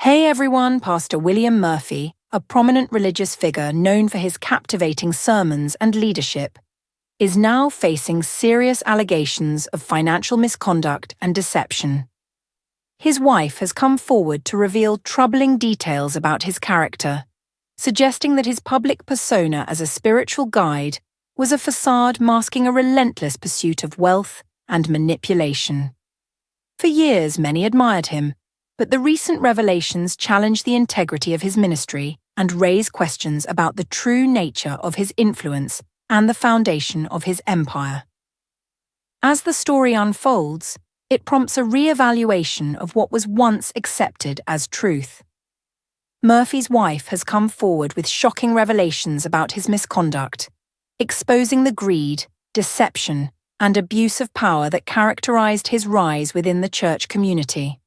Hey everyone, Pastor William Murphy, a prominent religious figure known for his captivating sermons and leadership, is now facing serious allegations of financial misconduct and deception. His wife has come forward to reveal troubling details about his character, suggesting that his public persona as a spiritual guide was a facade masking a relentless pursuit of wealth and manipulation. For years, many admired him, but the recent revelations challenge the integrity of his ministry and raise questions about the true nature of his influence and the foundation of his empire. As the story unfolds, it prompts a re-evaluation of what was once accepted as truth. Murphy's wife has come forward with shocking revelations about his misconduct, exposing the greed, deception, and abuse of power that characterized his rise within the church community.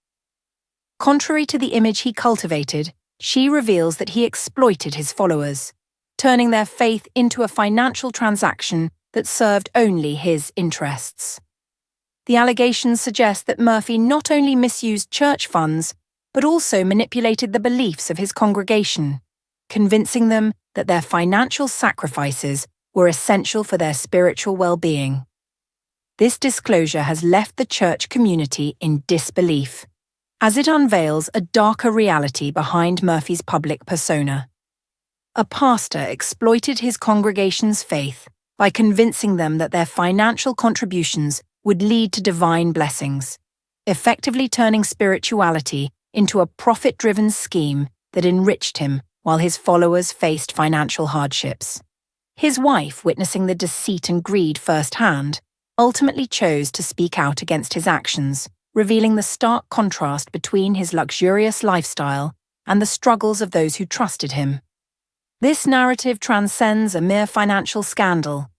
Contrary to the image he cultivated, she reveals that he exploited his followers, turning their faith into a financial transaction that served only his interests. The allegations suggest that Murphy not only misused church funds, but also manipulated the beliefs of his congregation, convincing them that their financial sacrifices were essential for their spiritual well-being. This disclosure has left the church community in disbelief, as it unveils a darker reality behind Murphy's public persona. A pastor exploited his congregation's faith by convincing them that their financial contributions would lead to divine blessings, effectively turning spirituality into a profit-driven scheme that enriched him while his followers faced financial hardships. His wife, witnessing the deceit and greed firsthand, ultimately chose to speak out against his actions, revealing the stark contrast between his luxurious lifestyle and the struggles of those who trusted him. This narrative transcends a mere financial scandal.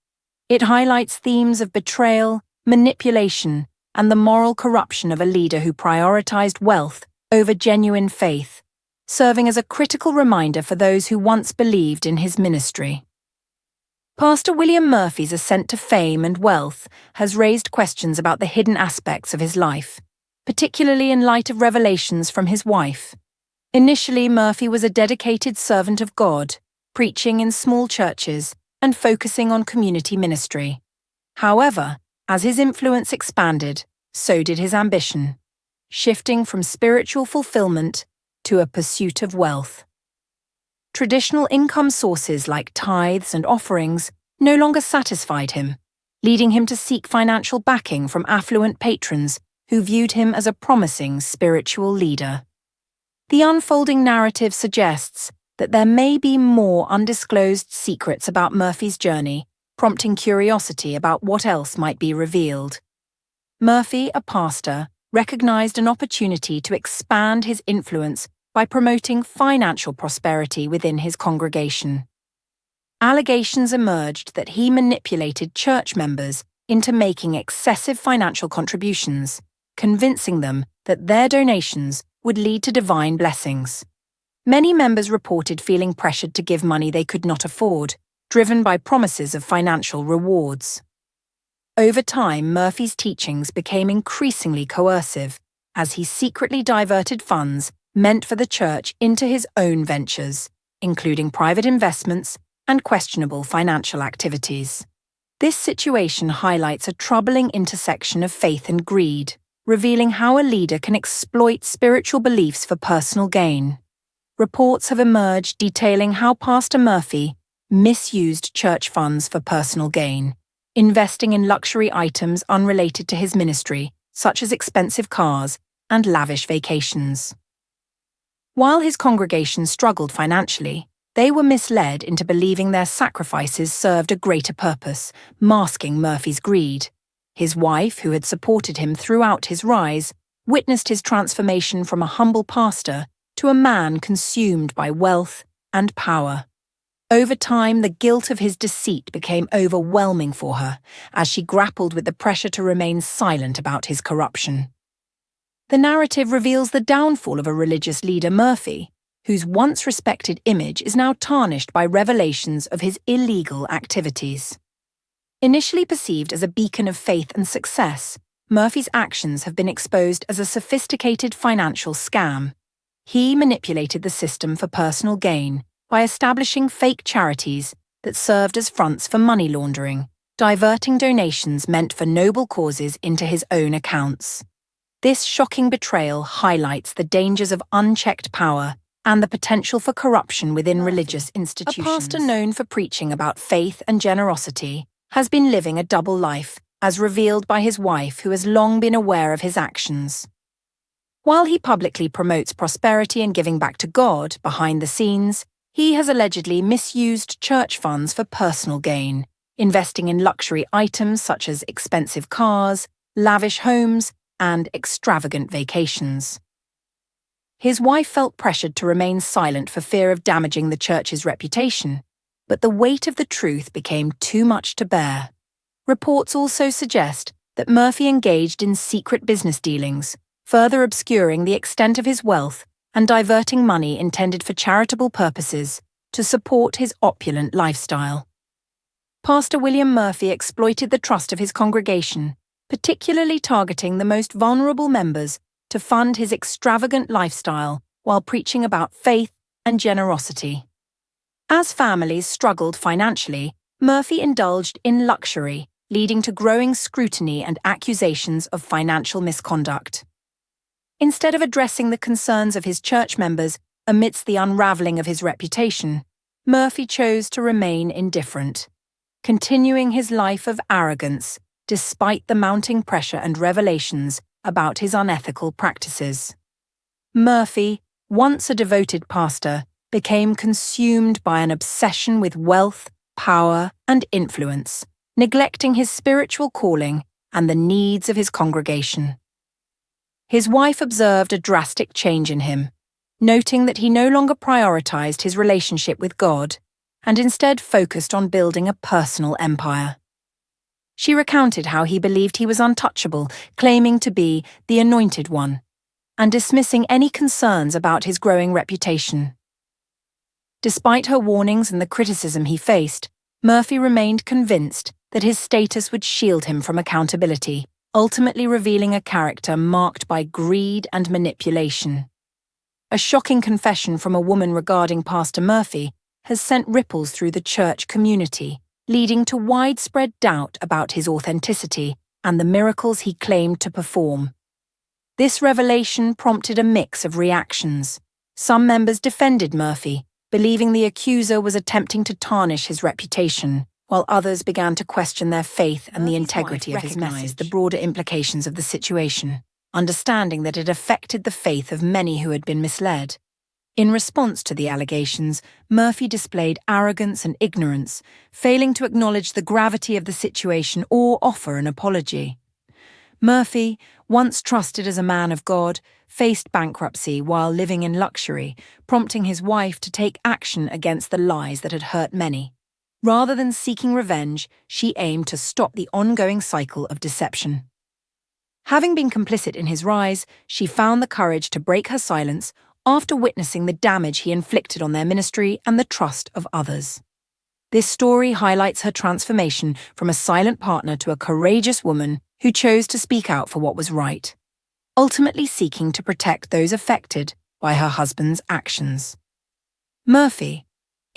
It highlights themes of betrayal, manipulation, and the moral corruption of a leader who prioritized wealth over genuine faith, serving as a critical reminder for those who once believed in his ministry. Pastor William Murphy's ascent to fame and wealth has raised questions about the hidden aspects of his life, particularly in light of revelations from his wife. Initially, Murphy was a dedicated servant of God, preaching in small churches and focusing on community ministry. However, as his influence expanded, so did his ambition, shifting from spiritual fulfillment to a pursuit of wealth. Traditional income sources like tithes and offerings no longer satisfied him, leading him to seek financial backing from affluent patrons who viewed him as a promising spiritual leader. The unfolding narrative suggests that there may be more undisclosed secrets about Murphy's journey, prompting curiosity about what else might be revealed. Murphy, a pastor, recognized an opportunity to expand his influence by promoting financial prosperity within his congregation. Allegations emerged that he manipulated church members into making excessive financial contributions, convincing them that their donations would lead to divine blessings. Many members reported feeling pressured to give money they could not afford, driven by promises of financial rewards. Over time, Murphy's teachings became increasingly coercive as he secretly diverted funds meant for the church into his own ventures, including private investments and questionable financial activities. This situation highlights a troubling intersection of faith and greed, revealing how a leader can exploit spiritual beliefs for personal gain. Reports have emerged detailing how Pastor Murphy misused church funds for personal gain, investing in luxury items unrelated to his ministry, such as expensive cars and lavish vacations. While his congregation struggled financially, they were misled into believing their sacrifices served a greater purpose, masking Murphy's greed. His wife, who had supported him throughout his rise, witnessed his transformation from a humble pastor to a man consumed by wealth and power. Over time, the guilt of his deceit became overwhelming for her as she grappled with the pressure to remain silent about his corruption. The narrative reveals the downfall of a religious leader, Murphy, whose once respected image is now tarnished by revelations of his illegal activities. Initially perceived as a beacon of faith and success, Murphy's actions have been exposed as a sophisticated financial scam. He manipulated the system for personal gain by establishing fake charities that served as fronts for money laundering, diverting donations meant for noble causes into his own accounts. This shocking betrayal highlights the dangers of unchecked power and the potential for corruption within religious institutions. A pastor known for preaching about faith and generosity has been living a double life, as revealed by his wife, who has long been aware of his actions. While he publicly promotes prosperity and giving back to God behind the scenes, he has allegedly misused church funds for personal gain, investing in luxury items such as expensive cars, lavish homes, and extravagant vacations. His wife felt pressured to remain silent for fear of damaging the church's reputation, but the weight of the truth became too much to bear. Reports also suggest that Murphy engaged in secret business dealings, further obscuring the extent of his wealth and diverting money intended for charitable purposes to support his opulent lifestyle. Pastor William Murphy exploited the trust of his congregation, particularly targeting the most vulnerable members, to fund his extravagant lifestyle while preaching about faith and generosity. As families struggled financially, Murphy indulged in luxury, leading to growing scrutiny and accusations of financial misconduct. Instead of addressing the concerns of his church members amidst the unraveling of his reputation, Murphy chose to remain indifferent, continuing his life of arrogance despite the mounting pressure and revelations about his unethical practices. Murphy, once a devoted pastor, became consumed by an obsession with wealth, power, and influence, neglecting his spiritual calling and the needs of his congregation. His wife observed a drastic change in him, noting that he no longer prioritized his relationship with God and instead focused on building a personal empire. She recounted how he believed he was untouchable, claiming to be the Anointed One, and dismissing any concerns about his growing reputation. Despite her warnings and the criticism he faced, Murphy remained convinced that his status would shield him from accountability, ultimately revealing a character marked by greed and manipulation. A shocking confession from a woman regarding Pastor Murphy has sent ripples through the church community, leading to widespread doubt about his authenticity and the miracles he claimed to perform. This revelation prompted a mix of reactions. Some members defended Murphy, believing the accuser was attempting to tarnish his reputation, while others began to question their faith and the integrity of his message. The broader implications of the situation, understanding that it affected the faith of many who had been misled. In response to the allegations, Murphy displayed arrogance and ignorance, failing to acknowledge the gravity of the situation or offer an apology. Murphy, once trusted as a man of God, faced bankruptcy while living in luxury, prompting his wife to take action against the lies that had hurt many. Rather than seeking revenge, she aimed to stop the ongoing cycle of deception. Having been complicit in his rise, she found the courage to break her silence after witnessing the damage he inflicted on their ministry and the trust of others. This story highlights her transformation from a silent partner to a courageous woman who chose to speak out for what was right, ultimately seeking to protect those affected by her husband's actions. Murphy,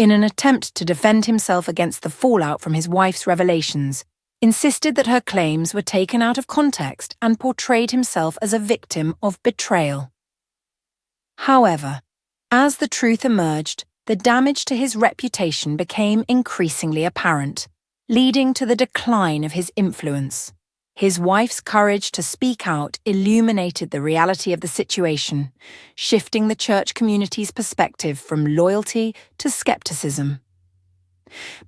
in an attempt to defend himself against the fallout from his wife's revelations, insisted that her claims were taken out of context and portrayed himself as a victim of betrayal. However, as the truth emerged, the damage to his reputation became increasingly apparent, leading to the decline of his influence. His wife's courage to speak out illuminated the reality of the situation, shifting the church community's perspective from loyalty to skepticism.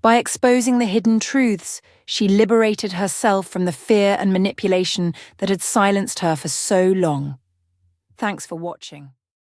By exposing the hidden truths, she liberated herself from the fear and manipulation that had silenced her for so long. Thanks for watching.